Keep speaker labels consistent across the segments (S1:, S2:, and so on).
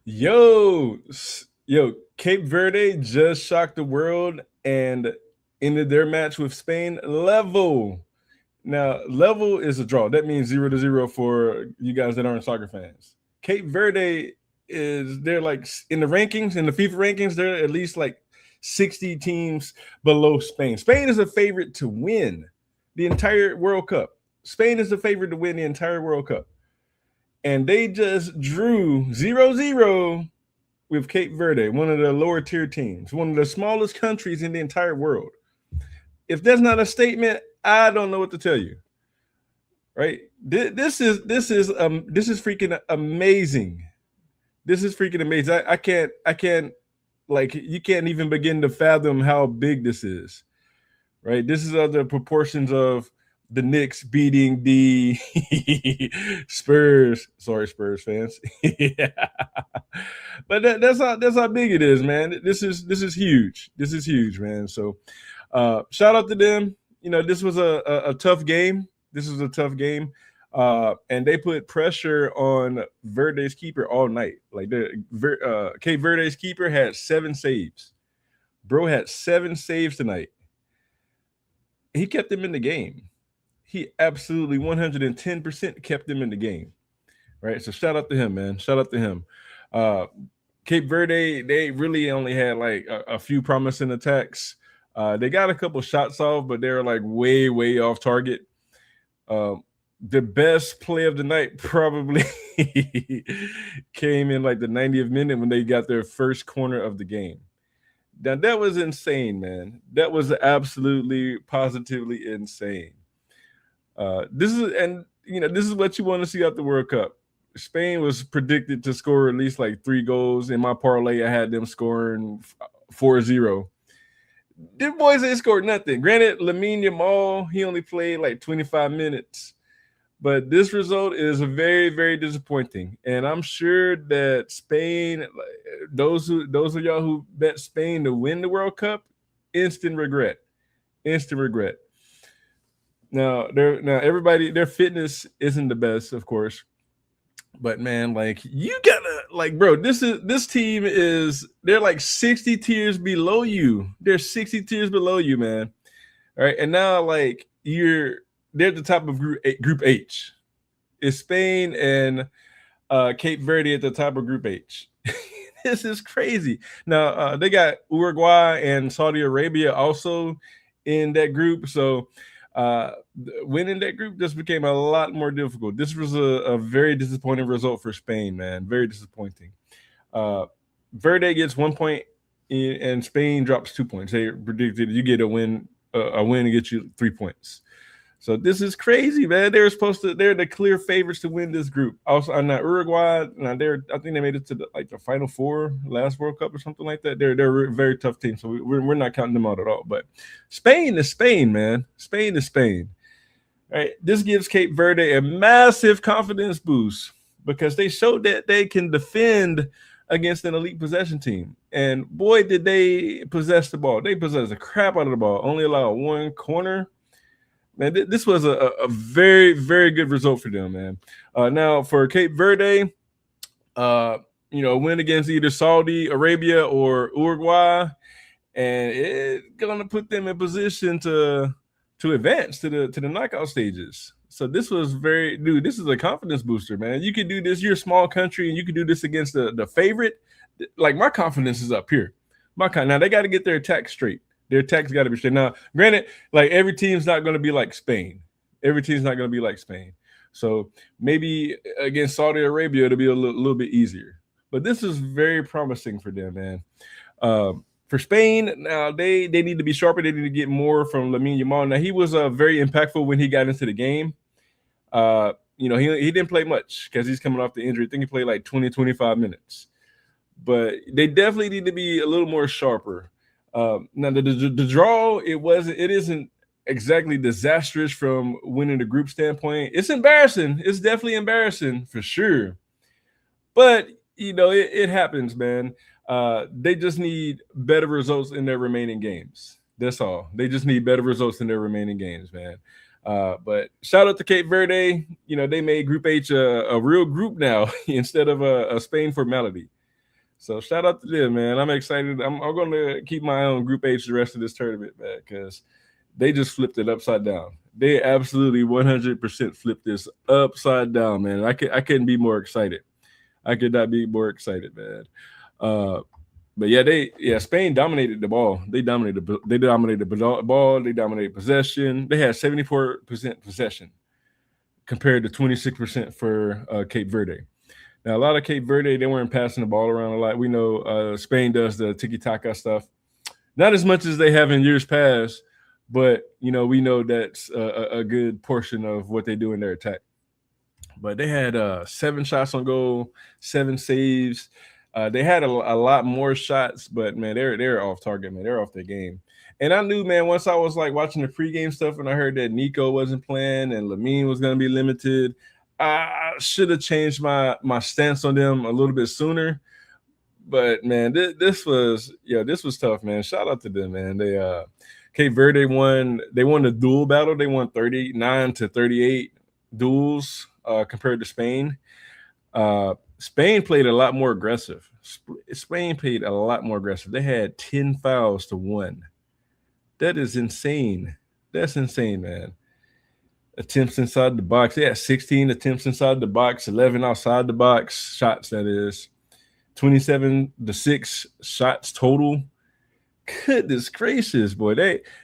S1: Yo, Cape Verde just shocked the world and ended their match with Spain level. Now, level is a draw. That means 0-0 for you guys that aren't soccer fans. Cape Verde they're like in the rankings, in the FIFA rankings, they're at least like 60 teams below Spain. Spain is a favorite to win the entire World Cup. Spain is the favorite to win the entire World Cup. And they just drew 0-0 with Cape Verde, one of the lower tier teams, one of the smallest countries in the entire world. If that's not a statement, I don't know what to tell you. Right? This is freaking amazing. This is freaking amazing. I can't like you can't even begin to fathom how big this is. Right? This is the proportions of the Knicks beating the Spurs. Sorry, Spurs fans. Yeah. But that's how big it is, man. This is huge. This is huge, man. So shout out to them. This was a tough game. This was a tough game. And they put pressure on Verde's keeper all night. Like Cape Verde's keeper had 7 saves. Bro had 7 saves tonight. He kept them in the game. He absolutely 110% kept them in the game. Right. So shout out to him, man. Shout out to him. Uh, Cape Verde, they really only had like a few promising attacks. They got a couple shots off, but they're like way, way off target. The best play of the night probably came in like the 90th minute when they got their first corner of the game. Now that was insane, man. That was absolutely positively insane. This is what you want to see out the World Cup. Spain was predicted to score at least like 3 goals. In my parlay, I had them scoring 4-0. The boys ain't scored nothing. Granted, Lamine Yamal, he only played like 25 minutes. But this result is very, very disappointing. And I'm sure that Spain, those of y'all who bet Spain to win the World Cup, instant regret. Instant regret. Now everybody, their fitness isn't the best, of course. But man, like you gotta like, bro, this team is they're like 60 tiers below you. They're 60 tiers below you, man. All right. And now like they're at the top of group H. It's Spain and Cape Verde at the top of Group H. This is crazy. Now they got Uruguay and Saudi Arabia also in that group, so winning that group just became a lot more difficult. This was a very disappointing result for Spain, man. Very disappointing. Uh, Verde gets 1 point, and Spain drops 2 points. They predicted you get a win and get you 3 points. So this is crazy, man. They're the clear favorites to win this group. Also, I'm not Uruguay. Now I think they made it to the Final Four last World Cup or something like that. They're a very tough team, so we're not counting them out at all. But Spain is Spain, man. Spain is Spain. All right, this gives Cape Verde a massive confidence boost because they showed that they can defend against an elite possession team. And boy, did they possess the ball. They possessed the crap out of the ball. Only allowed one corner. Man, this was a very, very good result for them, man. Now, for Cape Verde, a win against either Saudi Arabia or Uruguay, and it's going to put them in position to advance to the knockout stages. So this was this is a confidence booster, man. You can do this. You're a small country, and you can do this against the favorite. Like, my confidence is up here. Now, they got to get their attack straight. Their attack's got to be straight. Now, granted, like every team's not going to be like Spain. Every team's not going to be like Spain. So maybe against Saudi Arabia, it'll be a little bit easier. But this is very promising for them, man. For Spain, now they need to be sharper. They need to get more from Lamine Yamal. Now, he was very impactful when he got into the game. He didn't play much because he's coming off the injury. I think he played like 20, 25 minutes. But they definitely need to be a little more sharper. Now the draw, it isn't exactly disastrous from winning the group standpoint. It's embarrassing. It's definitely embarrassing for sure. But it happens, man. They just need better results in their remaining games. That's all. They just need better results in their remaining games, man. But shout out to Cape Verde. They made Group H a real group now instead of a Spain formality. So shout out to them, man. I'm excited. I'm going to keep my eye on Group H the rest of this tournament, man, because they just flipped it upside down. They absolutely 100% flipped this upside down, man. I couldn't be more excited. I could not be more excited, man. Uh, but yeah, Spain dominated the ball. They dominated the ball. They dominated possession. They had 74% possession compared to 26% for Cape Verde. Now, a lot of Cape Verde, they weren't passing the ball around a lot. We know Spain does the tiki-taka stuff. Not as much as they have in years past, but, we know that's a good portion of what they do in their attack. But they had 7 shots on goal, 7 saves. They had a lot more shots, but, man, they're off target, man. They're off their game. And I knew, man, once I was like watching the pregame stuff and I heard that Nico wasn't playing and Lamine was going to be limited, I should have changed my stance on them a little bit sooner. But, man, this was tough, man. Shout out to them, man. They Cape Verde won. They won the duel battle. They won 39-38 duels compared to Spain. Spain played a lot more aggressive. Spain played a lot more aggressive. They had 10 fouls to 1. That is insane. That's insane, man. Attempts inside the box. They had 16 attempts inside the box, 11 outside the box shots, that is. 27-6 shots total. Goodness gracious, boy.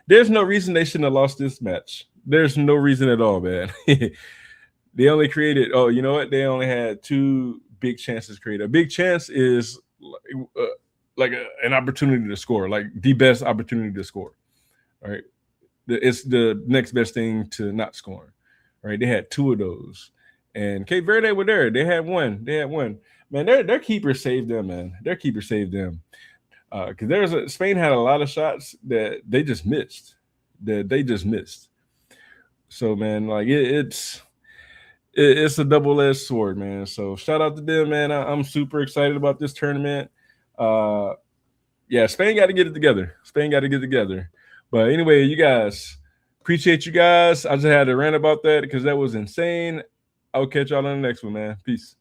S1: There's no reason they shouldn't have lost this match. There's no reason at all, man. They only created, you know what? They only had 2 big chances created. A big chance is like an opportunity to score, like the best opportunity to score. All right. It's the next best thing to not scoring. All right. They had 2 of those. And Cape Verde were there. They had one. Man, their keeper saved them, man. Their keeper saved them. Because Spain had a lot of shots that they just missed. So, man, like it's a double-edged sword, man. So shout out to them, man. I'm super excited about this tournament. Spain got to get it together. But anyway, you guys, appreciate you guys. I just had to rant about that because that was insane. I'll catch y'all on the next one, man. Peace.